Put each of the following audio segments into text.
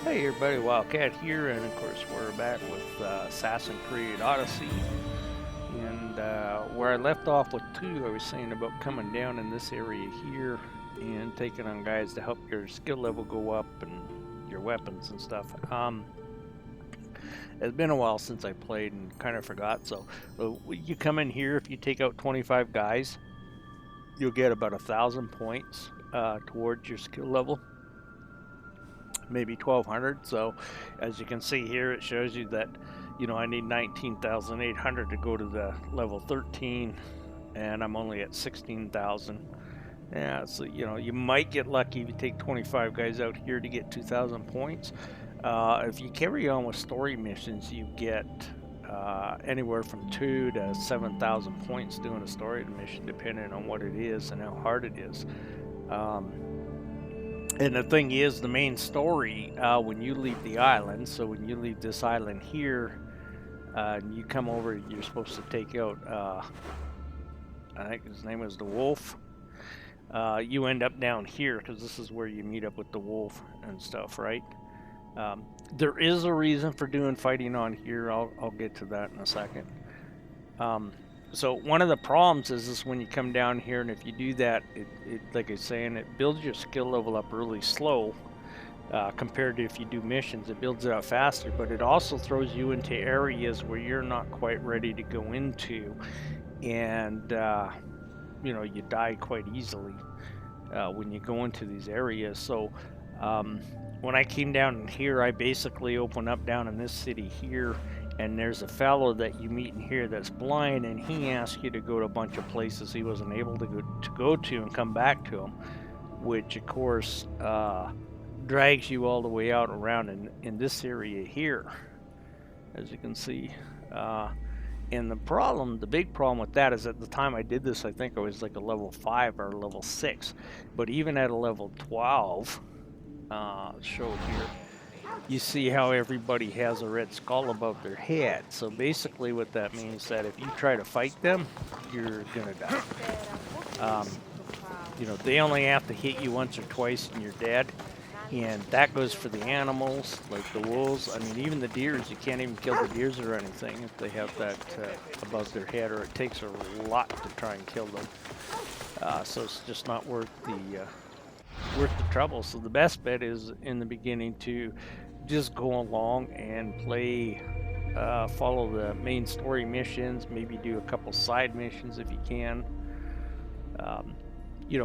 Hey everybody, Wildcat here, and of course we're back with Assassin's Creed Odyssey. And where I left off with 2, I was saying about coming down in this area here and taking on guys to help your skill level go up and your weapons and stuff. It's been a while since I played and kind of forgot, so you come in here, if you take out 25 guys, you'll get about 1,000 points towards your skill level. Maybe 1,200. So as you can see here, it shows you that I need 19,800 to go to the level 13, and I'm only at 16,000. Yeah, so you might get lucky if you take 25 guys out here to get 2,000 points. If you carry on with story missions, you get anywhere from 2 to 7,000 points doing a story mission, depending on what it is and how hard it is. And the thing is, the main story, when you leave the island, so when you leave this island here, and you come over, you're supposed to take out, I think his name was the Wolf. You end up down here, because this is where you meet up with the Wolf and stuff, right? There is a reason for doing fighting on here. I'll get to that in a second. So one of the problems is when you come down here, and if you do that, it like I was saying, it builds your skill level up really slow compared to if you do missions. It builds it up faster, but it also throws you into areas where you're not quite ready to go into, and you die quite easily when you go into these areas. So when I came down here, I basically opened up down in this city here, and there's a fellow that you meet in here that's blind, and he asks you to go to a bunch of places he wasn't able to go to and come back to them, which of course drags you all the way out around in this area here, as you can see. And the big problem with that is at the time I did this, I think I was like a level 5 or level 6, but even at a level 12, show here, you see how everybody has a red skull above their head. So basically what that means is that if you try to fight them, you're gonna die. They only have to hit you once or twice and you're dead. And that goes for the animals, like the wolves. I mean, even the deers, you can't even kill the deers or anything if they have that above their head, or it takes a lot to try and kill them. So it's just not worth the trouble. So the best bet is in the beginning to just go along and play, follow the main story missions, maybe do a couple side missions if you can.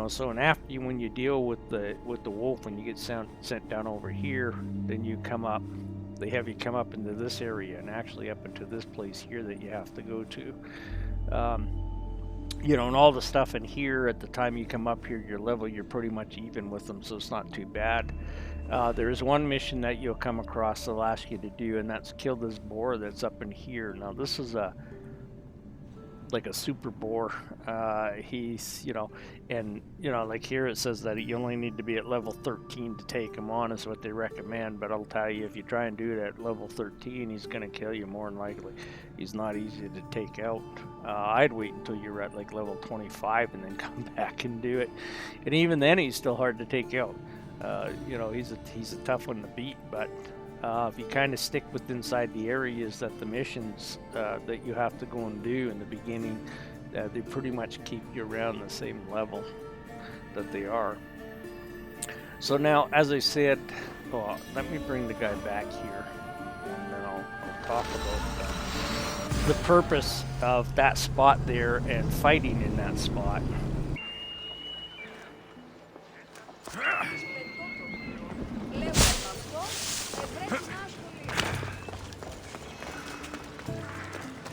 So and after when you deal with the wolf, when you get sent down over here, then you come up. They have you come up into this area and actually up into this place here that you have to go to. And all the stuff in here, at the time you come up here, your level, you're pretty much even with them, so it's not too bad. There is one mission that you'll come across they'll ask you to do, and that's kill this boar that's up in here. Now this is like a super boar. He's, like here it says that you only need to be at level 13 to take him on is what they recommend, but I'll tell you, if you try and do it at level 13, he's going to kill you more than likely. He's not easy to take out. I'd wait until you're at like level 25 and then come back and do it. And even then, he's still hard to take out. He's a tough one to beat, but if you kind of stick with inside the areas that the missions that you have to go and do in the beginning, they pretty much keep you around the same level that they are. So now, as I said, let me bring the guy back here, and then I'll talk about the purpose of that spot there and fighting in that spot.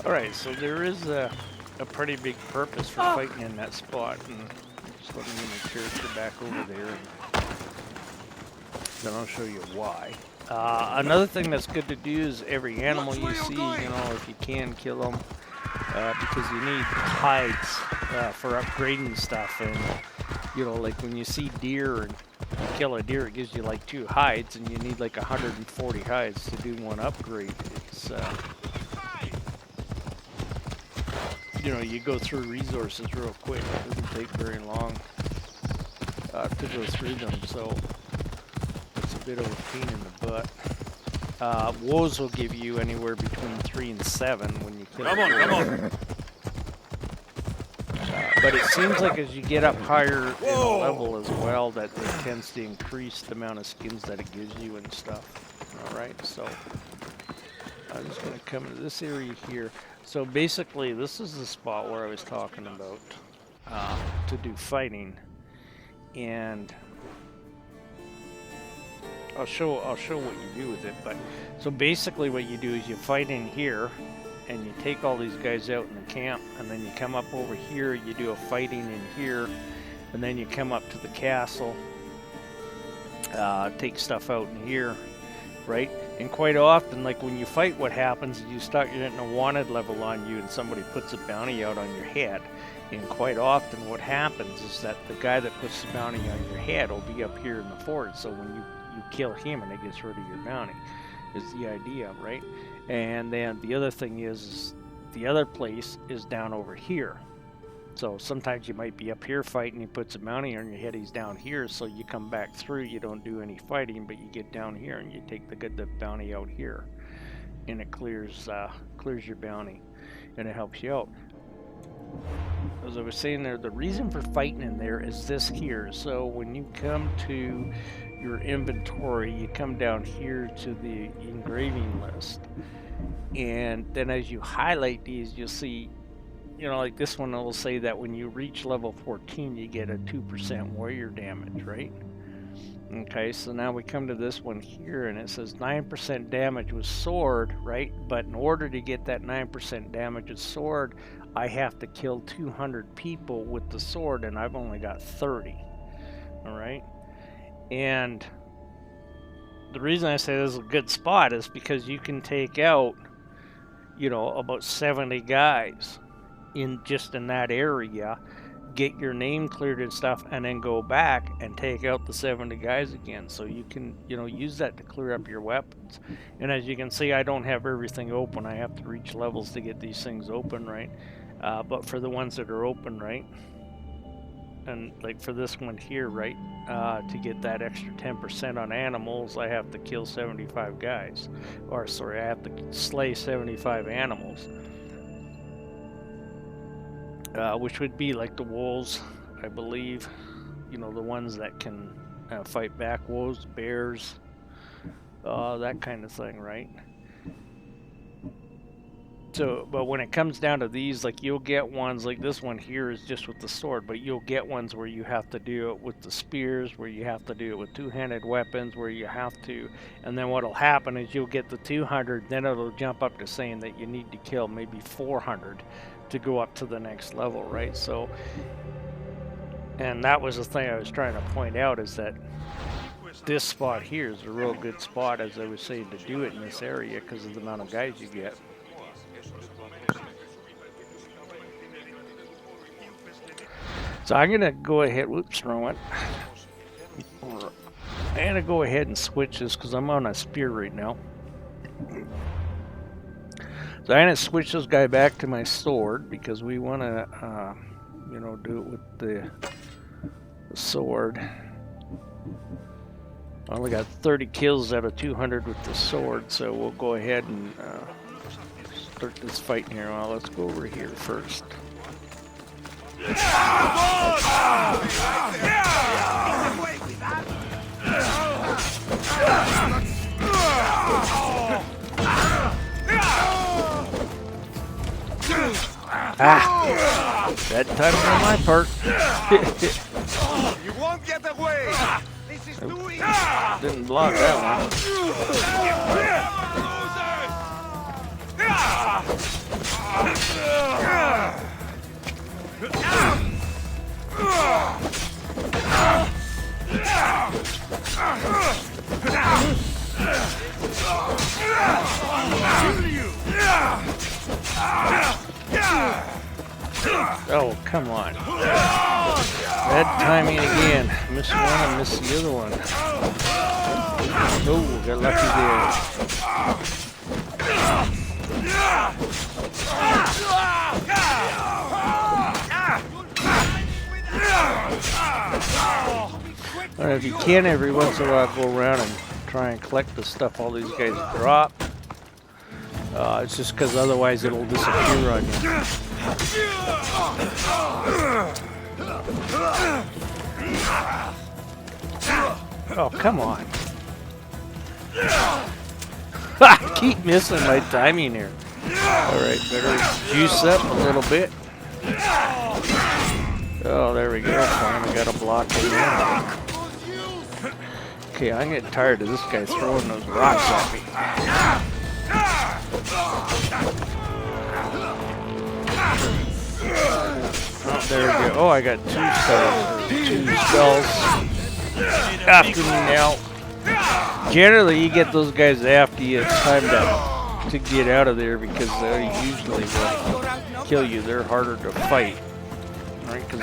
Alright, so there is a pretty big purpose for fighting in that spot, and just let me make sure to back over there, and then I'll show you why. Another thing that's good to do is every animal you see, if you can, kill them, because you need hides for upgrading stuff, and like when you see deer and you kill a deer, it gives you like 2 hides, and you need like 140 hides to do one upgrade. It's you go through resources real quick. It doesn't take very long to go through them, so it's a bit of a pain in the butt. Woes will give you anywhere between 3 and 7 when you kill. Come on. But it seems like as you get up higher in a level as well, that it tends to increase the amount of skins that it gives you and stuff. Alright, so I'm just going to come into this area here. So basically, this is the spot where I was talking about to do fighting. And I'll show what you do with it. But so basically what you do is you fight in here, and you take all these guys out in the camp, and then you come up over here, you do a fighting in here, and then you come up to the castle, take stuff out in here, right? And quite often, like when you fight, what happens is you start getting a wanted level on you, and somebody puts a bounty out on your head. And quite often what happens is that the guy that puts the bounty on your head will be up here in the fort, so when you kill him and it gets rid of your bounty, is the idea, right? And then the other thing is the other place is down over here. So sometimes you might be up here fighting, he puts a bounty on your head, he's down here, so you come back through, you don't do any fighting, but you get down here and you take the bounty out here. And it clears your bounty, and it helps you out. As I was saying there, the reason for fighting in there is this here. So when you come to your inventory, you come down here to the engraving list, and then as you highlight these, you'll see, you know, like this one will say that when you reach level 14 you get a 2% warrior damage, right? Okay, so now we come to this one here, and it says 9% damage with sword, right? But in order to get that 9% damage with sword, I have to kill 200 people with the sword, and I've only got 30. Alright? And the reason I say this is a good spot is because you can take out, you know, about 70 guys in that area, get your name cleared and stuff, and then go back and take out the 70 guys again. So you can, you know, use that to clear up your weapons. And as you can see, I don't have everything open. I have to reach levels to get these things open, right? But for the ones that are open, right? And like for this one here, right? To get that extra 10% on animals, I have to kill 75 guys. Or sorry, I have to slay 75 animals. Which would be like the wolves, I believe. You know, the ones that can fight back, wolves, bears, that kind of thing, right? So, but when it comes down to these, like you'll get ones like this one here is just with the sword, but you'll get ones where you have to do it with the spears, where you have to do it with two-handed weapons, where you have to, and then what'll happen is you'll get the 200, then it'll jump up to saying that you need to kill maybe 400 to go up to the next level, right? So, and that was the thing I was trying to point out, is that this spot here is a real good spot, as I was saying, to do it in this area because of the amount of guys you get. So I'm gonna go ahead, whoops, wrong one. I'm gonna go ahead and switch this because I'm on a spear right now. So I'm gonna switch this guy back to my sword because we wanna, you know, do it with the sword. I only got 30 kills out of 200 with the sword, so we'll go ahead and start this fight here. Well, let's go over here first. That time on my part. You won't get away. This is too easy. Didn't block that one. Oh, come on. Bad timing again. Miss one and miss the other one. Oh, got lucky there. Alright, if you can, every once in a while go around and try and collect the stuff all these guys drop. It's just because otherwise it'll disappear on you. Oh, come on. I keep missing my timing here. Alright, better juice up a little bit. Oh, there we go. Finally got a block in there. Okay, I'm getting tired of this guy throwing those rocks at me. Oh, there we go. Oh, I got two spells after me now. Generally, you get those guys after you. It's time to get out of there because they usually will kill you. They're harder to fight, right? Because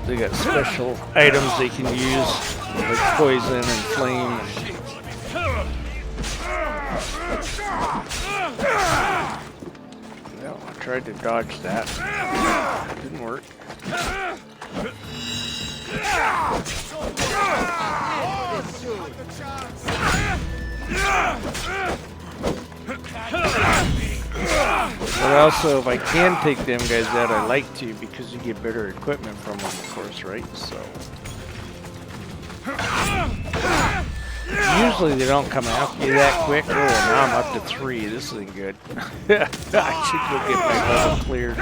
they got special items they can use, like poison and flame. Well, I tried to dodge that. Didn't work. But also, if I can take them guys out, I like to because you get better equipment from them, of course, right? So usually they don't come after you that quick. Oh, now I'm up to 3. This isn't good. I should go get my level cleared.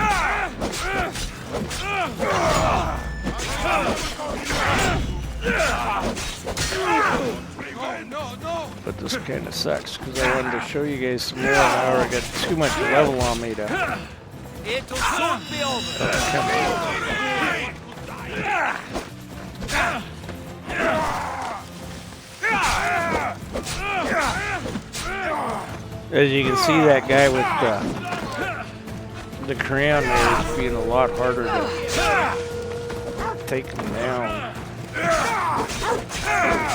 But this kind of sucks because I wanted to show you guys some more. Now I got too much level on me to. It'll soon be over. Come on. As you can see, that guy with the crown there is being a lot harder to take him down.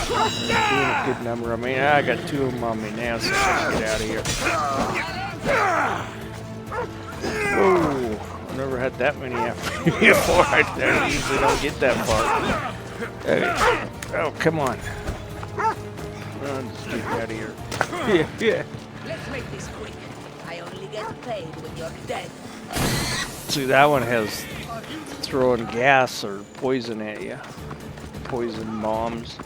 Doing a good number. I mean, I got 2 of them on me now, so let's get out of here. Whoa! I've never had that many after me before. I usually don't get that far. Oh, come on. I'll just get out of here. Yeah. Let's make this quick. I only get paid when you're dead. See, that one has throwing gas or poison at you. Poison bombs.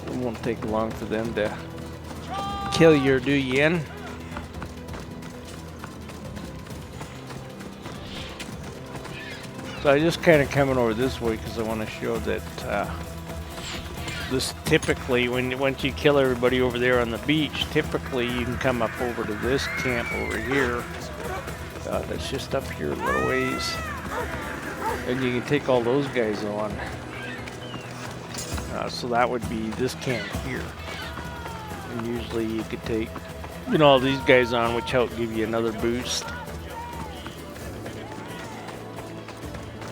It won't take long for them to kill you or do you in. So I just kind of coming over this way because I want to show that this typically, once you kill everybody over there on the beach, typically you can come up over to this camp over here. That's just up here a little ways. And you can take all those guys on. So that would be this camp here. And usually you could take, all these guys on, which help give you another boost.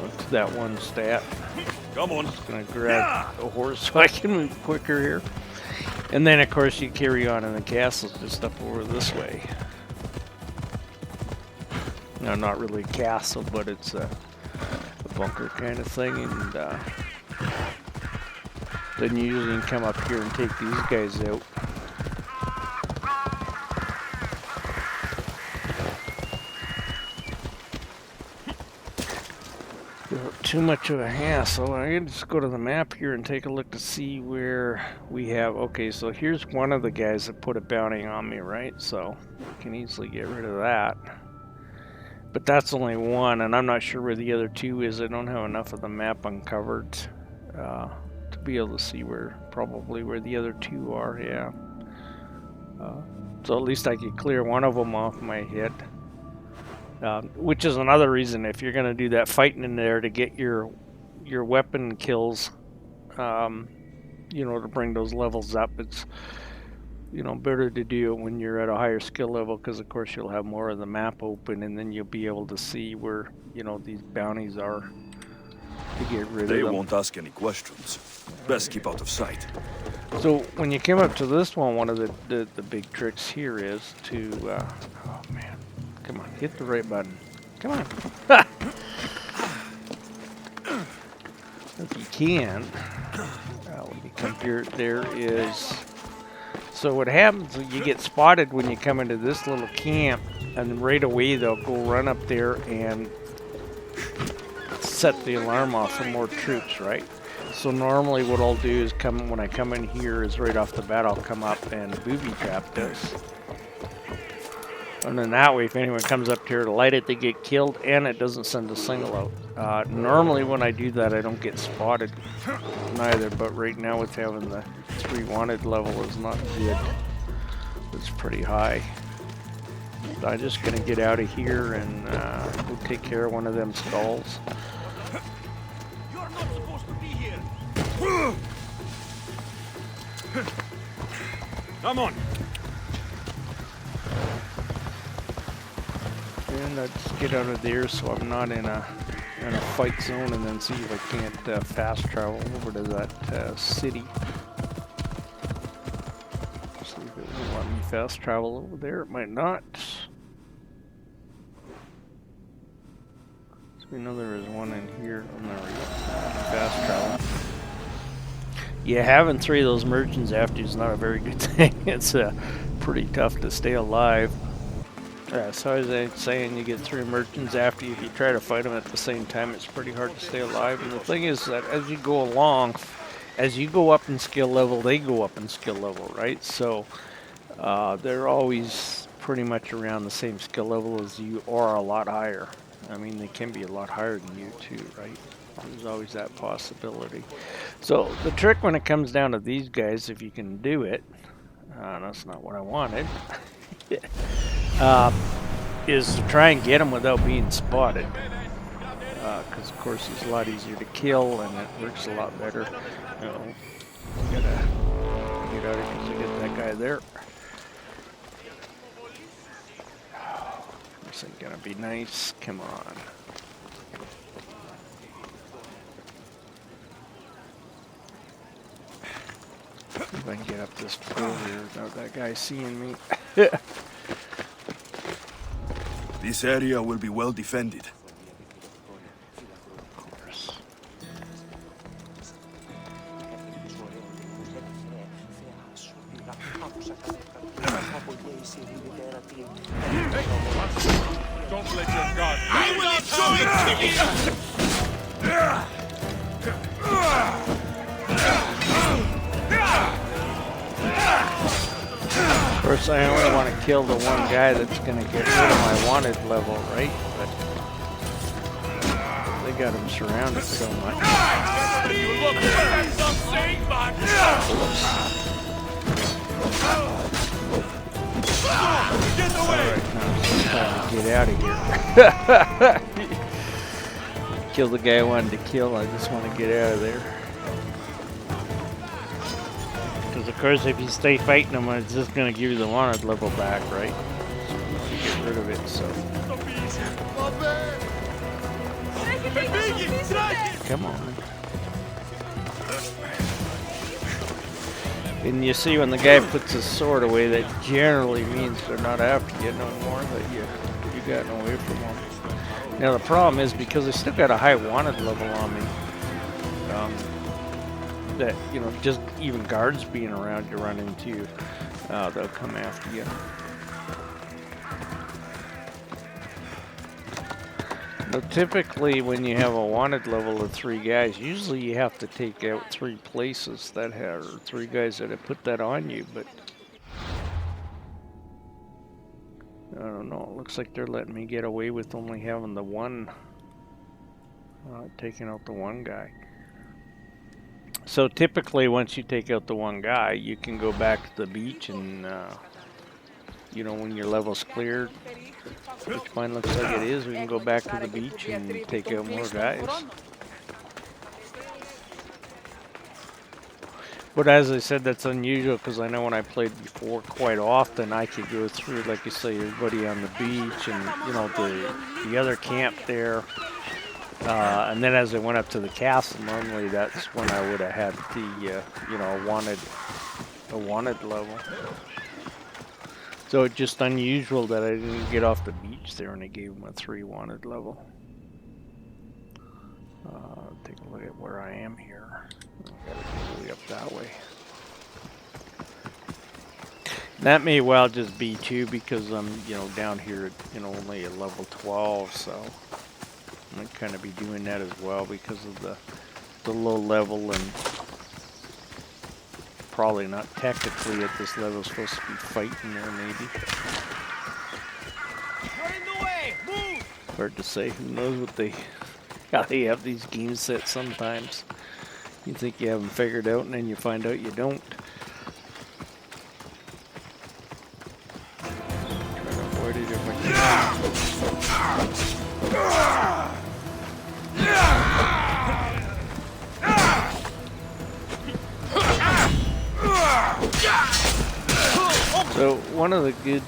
What's that one stat? Come on. I'm just gonna grab a horse so I can move quicker here. And then of course you carry on in the castles just up over this way. No, not really a castle, but it's a bunker kind of thing, and then you usually can come up here and take these guys out. Too much of a hassle. I can just go to the map here and take a look to see where we have. Okay, so here's one of the guys that put a bounty on me, right? So I can easily get rid of that. But that's only one, and I'm not sure where the other 2 is. I don't have enough of the map uncovered to be able to see probably where the other 2 are, yeah. So at least I could clear one of them off my head. Which is another reason, if you're going to do that fighting in there to get your weapon kills, to bring those levels up, it's better to do it when you're at a higher skill level, because of course you'll have more of the map open, and then you'll be able to see where these bounties are to get rid of them. They won't ask any questions. Best keep out of sight. So when you come up to this one of the big tricks here is to oh man, come on, hit the right button. Come on. If you can, let me computer there is, so what happens is you get spotted when you come into this little camp, and right away they'll go run up there and set the alarm off for more troops, right? So normally what I'll do is when I come in here is right off the bat I'll come up and booby trap this. And then that way if anyone comes up here to light it, they get killed and it doesn't send a signal out. Normally when I do that I don't get spotted neither, but right now with having the 3 wanted level is not good. It's pretty high. So I'm just gonna get out of here and go take care of one of them stalls. You're not supposed to be here. Come on. And I just get out of there so I'm not in a fight zone, and then see if I can't fast travel over to that city. See if it will let me fast travel over there. It might not. So we know there is one in here. Oh, there we go. Fast travel. Yeah, having 3 of those merchants after you is not a very good thing. It's pretty tough to stay alive. So as I was saying, you get 3 merchants after you. If you try to fight them at the same time, it's pretty hard to stay alive. And the thing is that as you go along, as you go up in skill level, they go up in skill level, right? So they're always pretty much around the same skill level as you, or a lot higher. I mean, they can be a lot higher than you too, right? There's always that possibility. So the trick when it comes down to these guys, if you can do it, that's not what I wanted. Is to try and get him without being spotted, because of course he's a lot easier to kill and it works a lot better. You know, you gotta get out of here to get that guy there. This ain't gonna be nice. Come on. See if I can get up this pole here without that guy seeing me. This area will be well defended. Of course. Don't let your guard. I will enjoy Of course, I only want to kill the one guy that's going to get rid of my wanted level, right? But they got him surrounded so much. Alright, now it's time to get out of here. Kill the guy I wanted to kill, I just want to get out of there. Because of course if you stay fighting them, it's just going to give you the wanted level back, right? So you get rid of it, so... Come on. And you see when the guy puts his sword away, that generally means they're not after you no more, that you gotten away from them. Now the problem is, because I still got a high wanted level on me, that, you know, just even guards being around you run into, they'll come after you. Now typically when you have a wanted level of 3 guys, usually you have to take out 3 places that have, or 3 guys that have put that on you, but I don't know, it looks like they're letting me get away with only having the one, taking out the one guy. So typically once you take out the one guy, you can go back to the beach and, you know, when your level's cleared, which mine looks like it is, we can go back to the beach and take out more guys. But as I said, that's unusual, because I know when I played before, quite often I could go through, like you say, everybody on the beach and, you know, the other camp there. And then as I went up to the castle, normally that's when I would have had the, you know, a wanted level. So it's just unusual that I didn't get off the beach there and I gave him a 3 wanted level. Take a look at where I am here. I gotta go way up that way. That may well just be too because I'm, you know, down here at, you know, only at level 12, so I might kind of be doing that as well because of the low level, and probably not technically at this level supposed to be fighting there maybe. You're in the way! Move! Hard to say. Who knows what how they have these games set sometimes. You think you have them figured out and then you find out you don't. Try to avoid it if I can. So one of the good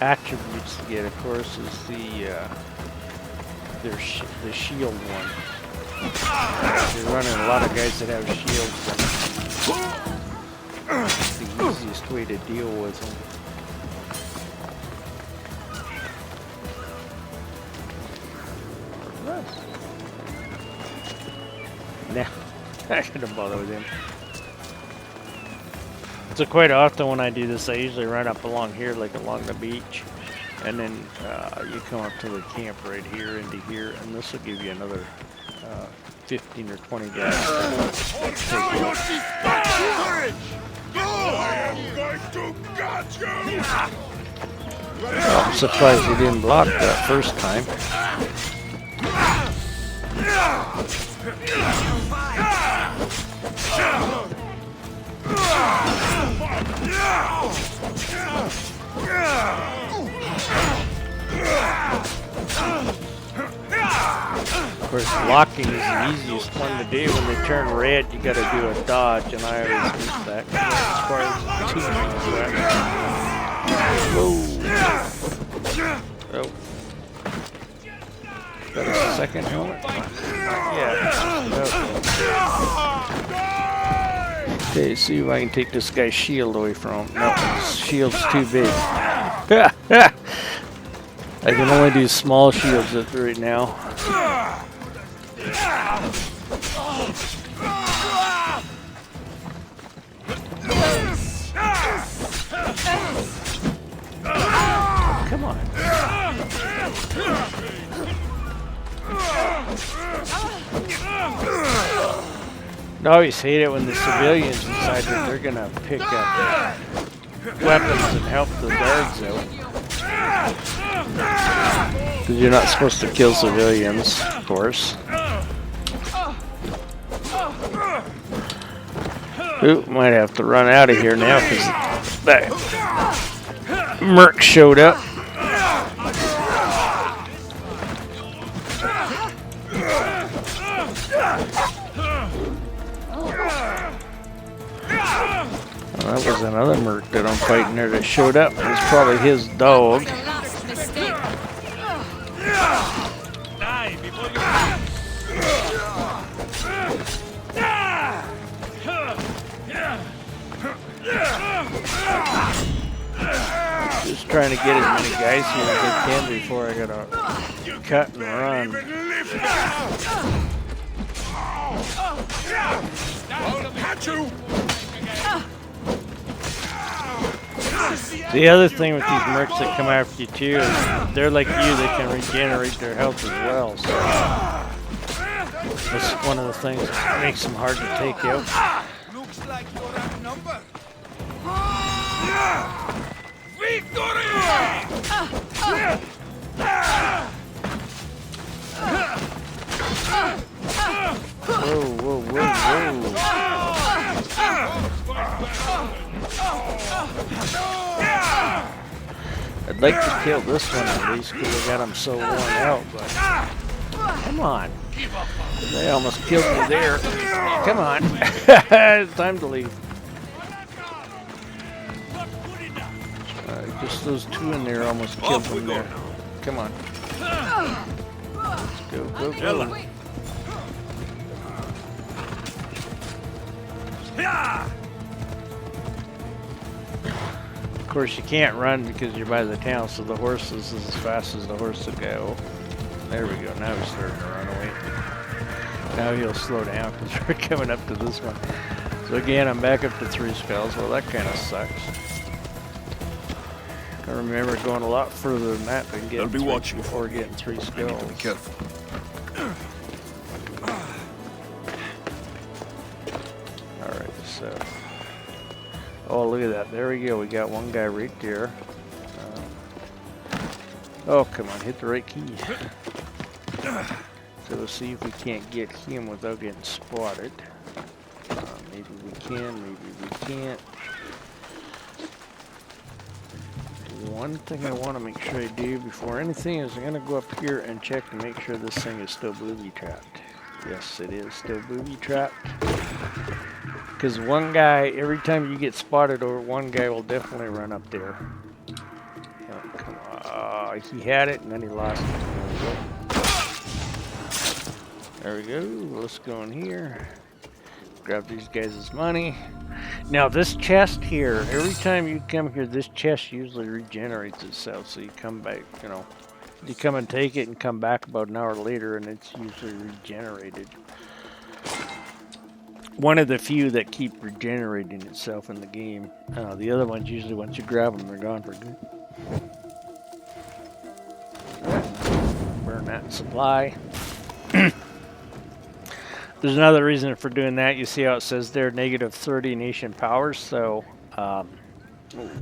attributes to get, of course, is the shield one. You're running a lot of guys that have shields, and it's the easiest way to deal with them. Nah, I shouldn't bother with him. So quite often when I do this, I usually run up along here, like along the beach, and then you come up to the camp right here into here, and this will give you another 15 or 20 guys. Well, I'm surprised you didn't block that first time. Of course, blocking is the easiest one to do. When they turn red, you gotta do a dodge, and I always miss that. As far as whoa. Oh. Got a second helmet? Yeah. Okay, see if I can take this guy's shield away from him. No, his shield's too big. I can only do small shields right now. Come on. I always hate it when the civilians decide that they're gonna pick up weapons and help the guards out. Because you're not supposed to kill civilians, of course. Ooh, might have to run out of here now because that merc showed up. Well, that was another merc that I'm fighting there that showed up. It was probably his dog. Just trying to get as many guys here as I can before I gotta cut and run. The other thing with these mercs that come after you too is they're like you, they can regenerate their health as well. So that's one of the things that makes them hard to take out. Looks like you're outnumbered. Victory! Whoa, whoa, whoa, whoa. I'd like to kill this one at least because I got him so worn out, but come on. They almost killed me there. Come on. It's time to leave. Just those two in there almost killed me there. Come on. Let's go, go, go. Of course, you can't run because you're by the town, so the horse is as fast as the horse will go. There we go. Now we're starting to run away. Now he'll slow down because we're coming up to this one. So again, I'm back up to 3 skulls. Well, that kind of sucks. I remember going a lot further than that than getting 3 before getting 3 skulls. I need to be careful. Alright, so... Oh, look at that. There we go. We got one guy right there. Oh, come on. Hit the right key. So we'll see if we can't get him without getting spotted. Maybe we can, maybe we can't. One thing I want to make sure I do before anything is I'm going to go up here and check to make sure this thing is still booby-trapped. Yes, it is still booby-trapped. Because one guy, every time you get spotted over, one guy will definitely run up there. Oh, come on. He had it and then he lost it. There we go. Let's go in here. Grab these guys' money. Now this chest here, every time you come here, this chest usually regenerates itself. So you come back, you know, you come and take it and come back about an hour later and it's usually regenerated. One of the few that keep regenerating itself in the game. The other ones usually once you grab them, they're gone for good. Burn that supply. There's another reason for doing that. You see how it says there -30 nation powers. So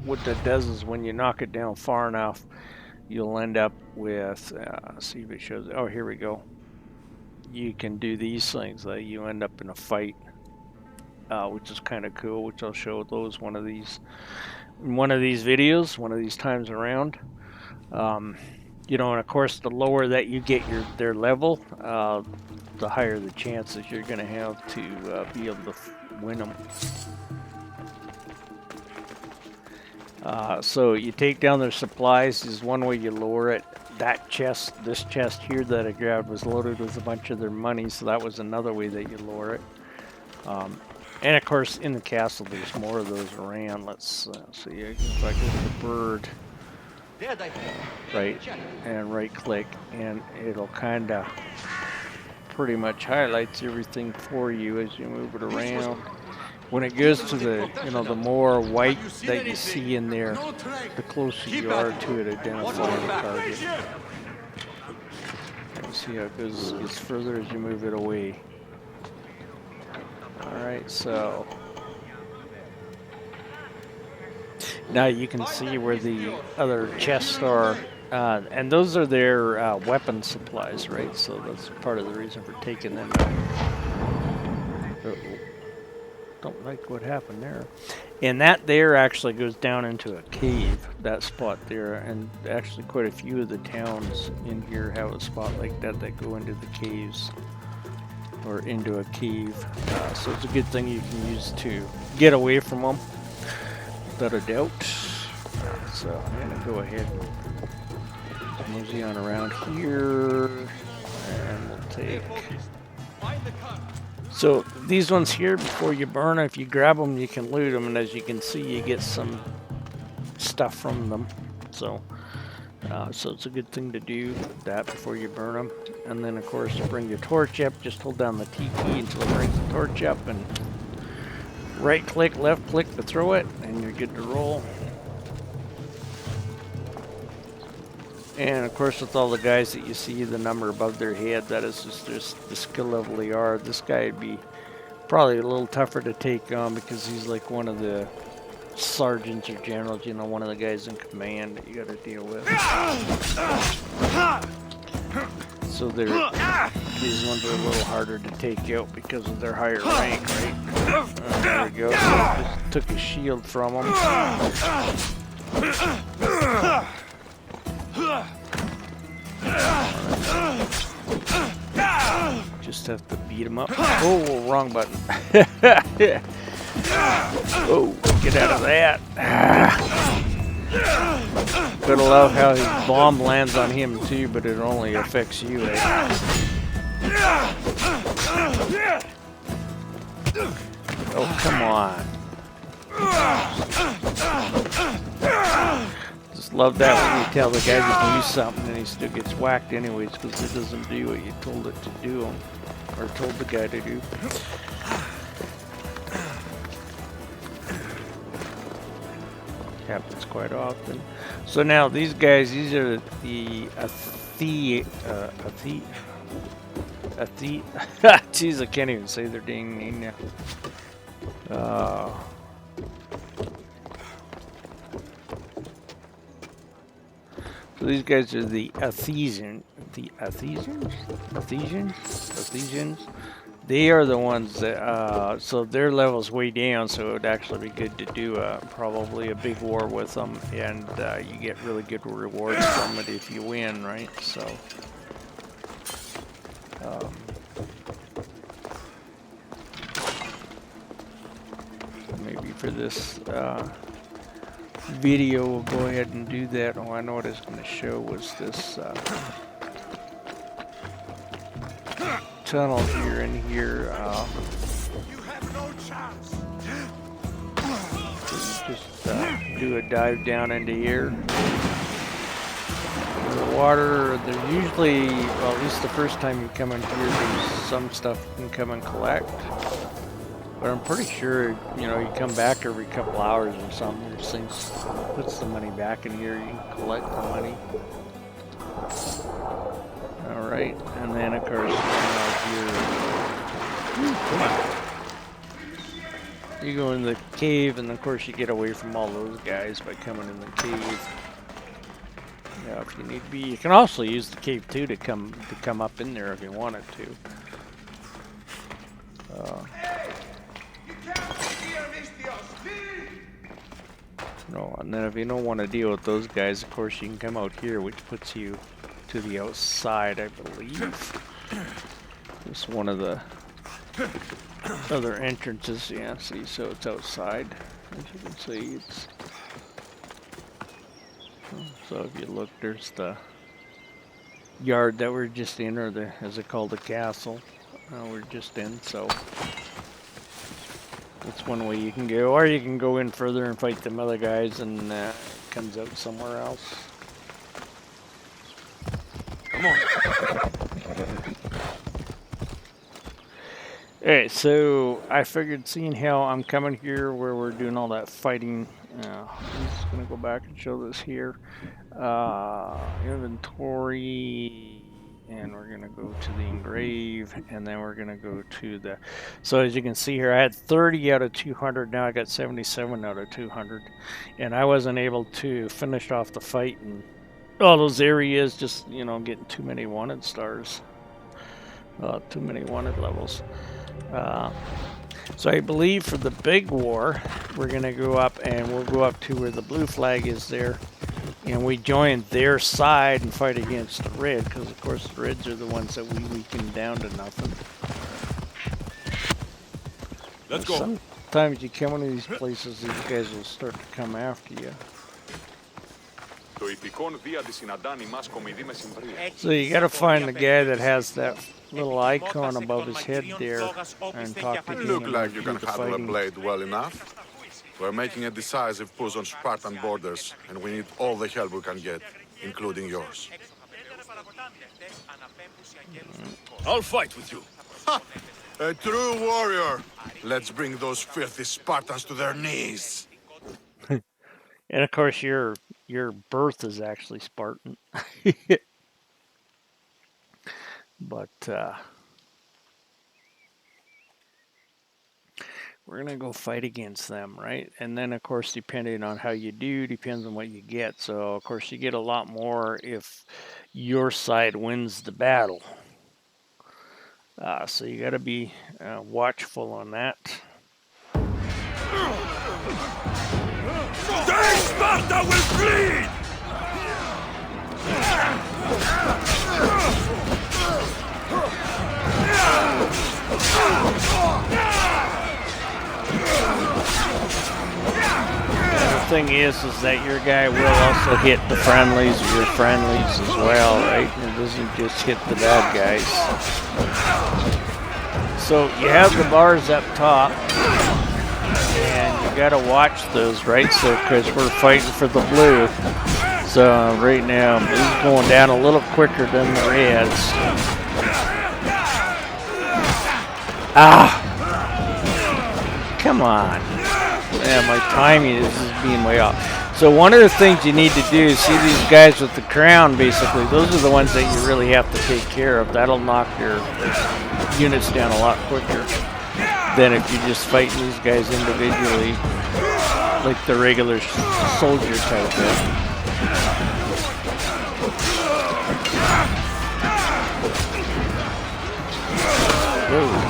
what that does is when you knock it down far enough, you'll end up with, see if it shows, oh, here we go. You can do these things, like you end up in a fight, which is kind of cool, which I'll show those one of these videos, one of these times around. You know, and of course, the lower that you get their level, the higher the chances you're going to have to be able to win them. So you take down their supplies is one way you lower it. That chest, this chest here that I grabbed was loaded with a bunch of their money, so that was another way that you lower it. And of course, in the castle, there's more of those around. Let's see if I go to the bird. Right, and right click, and it'll kind of pretty much highlights everything for you as you move it around. When it goes to the, you know, the more white that you see in there, the closer you are to it identifying the target. You see how it gets further as you move it away. Alright, so now you can see where the other chests are, and those are their weapon supplies, right? So that's part of the reason for taking them out. Don't like what happened there. And that there actually goes down into a cave, that spot there, and actually quite a few of the towns in here have a spot like that that go into the caves, or into a cave. So it's a good thing you can use to get away from them, without a doubt. So I'm going to go ahead and mosey on around here, and we'll take... So these ones here, before you burn them, if you grab them, you can loot them, and as you can see, you get some stuff from them. So it's a good thing to do that before you burn them. And then, of course, to bring your torch up, just hold down the T key until it brings the torch up, and right click, left click to throw it, and you're good to roll. And of course, with all the guys that you see, the number above their head, that is just the skill level they are. This guy would be probably a little tougher to take on because he's like one of the sergeants or generals, you know, one of the guys in command that you got to deal with. So these ones are a little harder to take out because of their higher rank, right? There we go. So just took his shield from him. Just have to beat him up. Oh, wrong button. Oh, get out of that. Gotta love how his bomb lands on him too, but it only affects you. Oh, come on. Just love that when you tell the guy to do something and he still gets whacked anyways because it doesn't do what you told it to do, or told the guy to do. Happens quite often. So now these guys, these are the jeez, I can't even say their dang name now. So these guys are the Athesians. They are the ones that, so their level's way down, so it would actually be good to do probably a big war with them, and you get really good rewards from it if you win, right? So, maybe for this video, we'll go ahead and do that. Oh, I know what I was going to show was this tunnel here and here. You have no chance. Just do a dive down into here. The water, there's usually, well, at least the first time you come in here, there's some stuff you can come and collect. But I'm pretty sure, you know, you come back every couple hours or something. This thing puts the money back in here. You can collect the money. All right, and then of course, you go in the cave, and of course you get away from all those guys by coming in the cave. Yeah, if you need be, you can also use the cave too to come up in there if you wanted to. No, and then if you don't want to deal with those guys, of course you can come out here, which puts you to the outside, I believe. It's one of the other entrances. Yeah, see, so it's outside. As you can see, it's. So if you look, there's the yard that we're just in, or the, as it called, the castle. We're just in, so. That's one way you can go, or you can go in further and fight them other guys, and it comes out somewhere else. Come on. Alright, so I figured, seeing how I'm coming here where we're doing all that fighting, I'm just gonna go back and show this here. Inventory. And we're gonna go to the engrave, and then we're gonna go to the. So as you can see here, I had 30 out of 200. Now I got 77 out of 200, and I wasn't able to finish off the fight in all those areas. Just, you know, getting too many wanted stars, too many wanted levels. So I believe for the big war, we're gonna go up, and we'll go up to where the blue flag is there. And we join their side and fight against the red, because of course the reds are the ones that we weaken down to nothing. Let's go. Sometimes you come into these places, these guys will start to come after you. So you gotta find the guy that has that little icon above his head there and talk to him. Look like you can handle a blade well enough. We're making a decisive push on Spartan borders, and we need all the help we can get, including yours. I'll fight with you. Ha! A true warrior! Let's bring those filthy Spartans to their knees. And of course your birth is actually Spartan. But we're gonna go fight against them, right? And then of course, depending on how you do, depends on what you get. So of course you get a lot more if your side wins the battle. So you gotta be watchful on that. Today Sparta will bleed! The thing is that your guy will also hit the friendlies or your friendlies as well, right? It doesn't just hit the bad guys. So you have the bars up top, and you gotta watch those, right? So because we're fighting for the blue, So right now, he's going down a little quicker than the Reds. Ah! Come on. Yeah, my timing is being way off. So one of the things you need to do is see these guys with the crown, basically. Those are the ones that you really have to take care of. That'll knock your units down a lot quicker than if you just fighting these guys individually, like the regular soldier type thing. Whoa.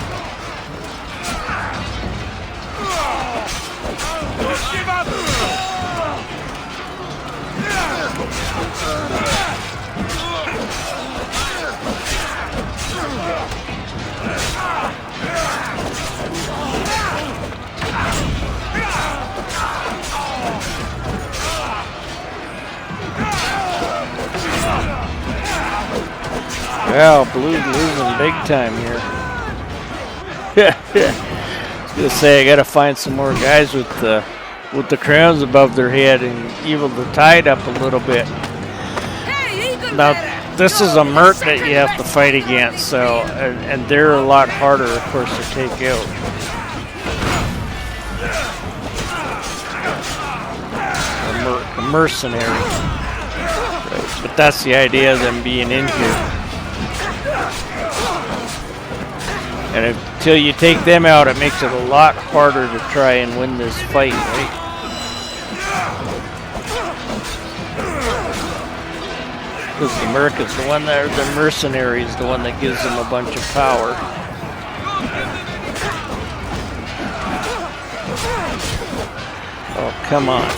Well, Blue's losing big time here. I was gonna say I gotta find some more guys with the crowns above their head and even the tide up a little bit. Now this is a merc that you have to fight against, so and they're a lot harder, of course, to take out. A mercenary, right. But that's the idea of them being in here. And until you take them out, it makes it a lot harder to try and win this fight, right? Because the merc is the one that, the mercenary is the one that gives them a bunch of power. Oh, come on.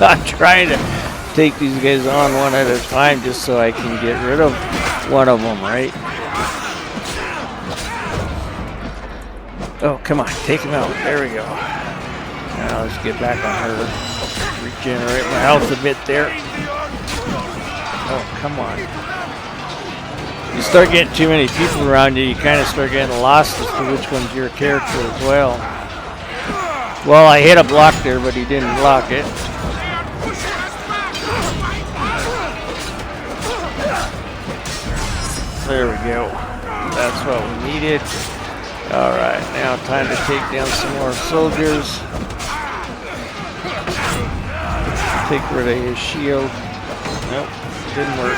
I'm trying to take these guys on one at a time just so I can get rid of one of them, right? Oh, come on, take him out. There we go. Now let's get back on her. Regenerate my health a bit there. Oh, come on. You start getting too many people around you, you kind of start getting lost as to which one's your character as well. Well, I hit a block there, but he didn't block it. There we go. That's what we needed. Alright, now time to take down some more soldiers. Take rid of his shield. Nope, didn't work.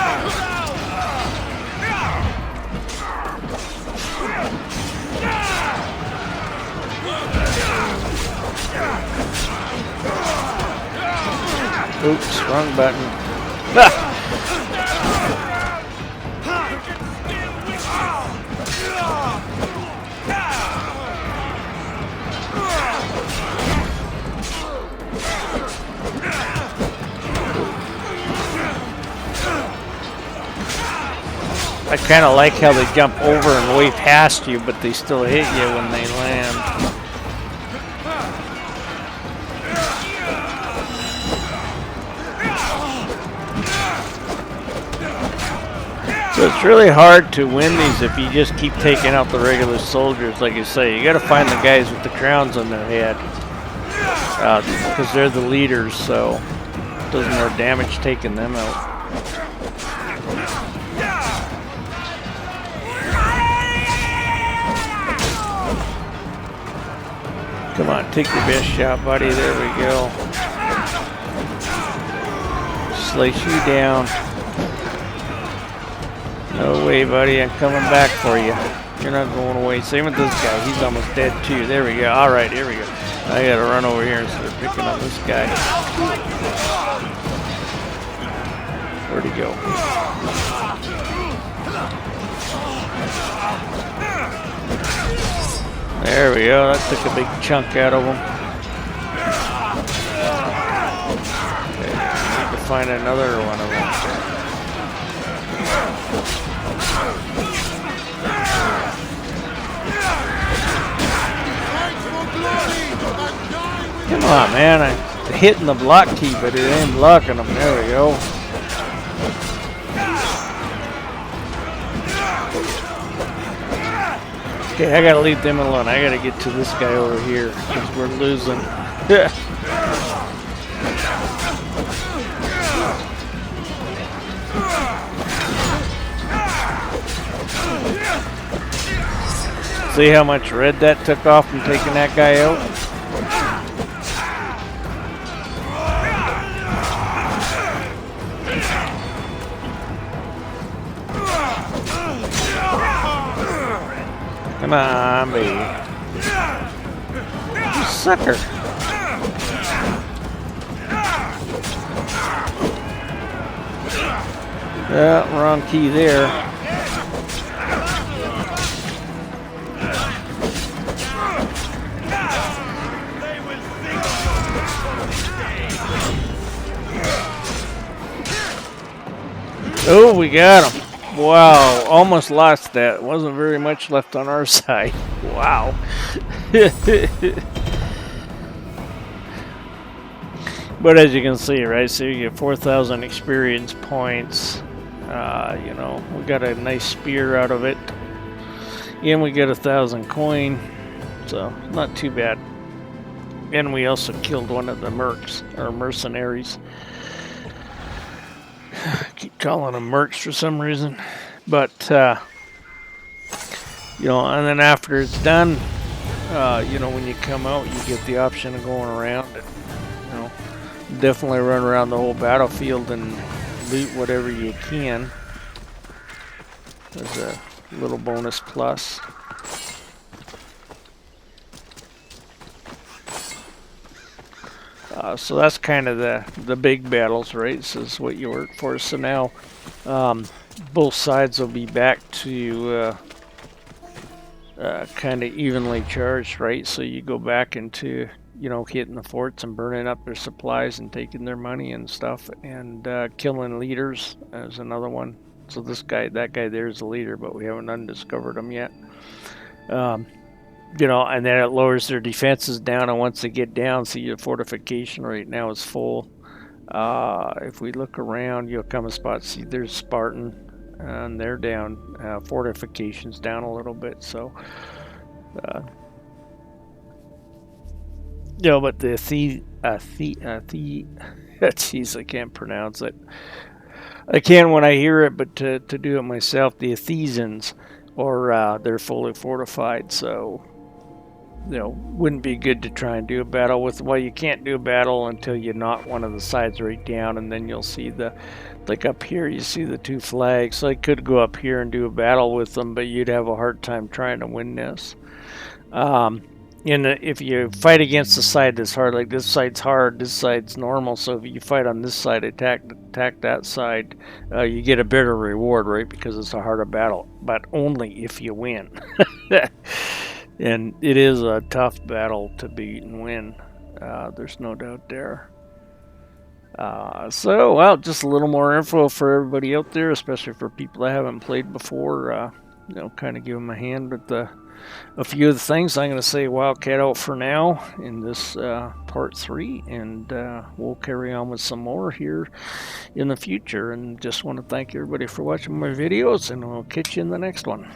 Oops, wrong button. I kind of like how they jump over and way past you, but they still hit you when they land. So it's really hard to win these if you just keep taking out the regular soldiers, like you say. You got to find the guys with the crowns on their head, because they're the leaders, so it does more damage taking them out. Come on, take your best shot, buddy. There we go. Slice you down. No way, buddy. I'm coming back for you. You're not going away. Same with this guy. He's almost dead, too. There we go. All right, here we go. I got to run over here and start picking up this guy. Where'd he go? There we go. That took a big chunk out of him. Okay, I need to find another one of them. Come on, man. hitting the block key, but it ain't blocking them. There we go. Okay, I gotta leave them alone. I gotta get to this guy over here because we're losing. See how much red that took off from taking that guy out? Come on, baby. You sucker. Yeah, wrong key there. Oh, we got him. Wow, almost lost that. Wasn't very much left on our side. Wow. But as you can see, right, so you get 4,000 experience points. You know, we got a nice spear out of it. And we get 1,000 coin. So, not too bad. And we also killed one of the mercs, or mercenaries. I keep calling them mercs for some reason. But, you know, and then after it's done, you know, when you come out, you get the option of going around it. You know, definitely run around the whole battlefield and loot whatever you can. There's a little bonus plus. So that's kind of the big battles, right? This is what you work for. So now both sides will be back to kind of evenly charged, right? So you go back into, you know, hitting the forts and burning up their supplies and taking their money and stuff, and killing leaders is another one. So this guy, that guy there is the leader, but we haven't undiscovered him yet. You know, and then it lowers their defenses down, and once they get down, see your fortification right now is full. If we look around, you'll come a spot, see there's Spartan, and they're down. Fortification's down a little bit, so... you know, but the jeez, I can't pronounce it. I can when I hear it, but to do it myself, the Ephesians, or they're fully fortified, so... you know, wouldn't be good to try and do a battle with. Well, you can't do a battle until you knock one of the sides right down, and then you'll see the, like up here, you see the two flags. So I could go up here and do a battle with them, but you'd have a hard time trying to win this. If you fight against the side that's hard, like this side's hard, this side's normal, so if you fight on this side, attack that side, you get a better reward, right? Because it's a harder battle, but only if you win. And it is a tough battle to beat and win. There's no doubt there. So, well, just a little more info for everybody out there, especially for people that haven't played before. You know, kind of give them a hand with a few of the things. I'm going to say Wildcat out for now in this part 3, and we'll carry on with some more here in the future. And just want to thank everybody for watching my videos, and we'll catch you in the next one.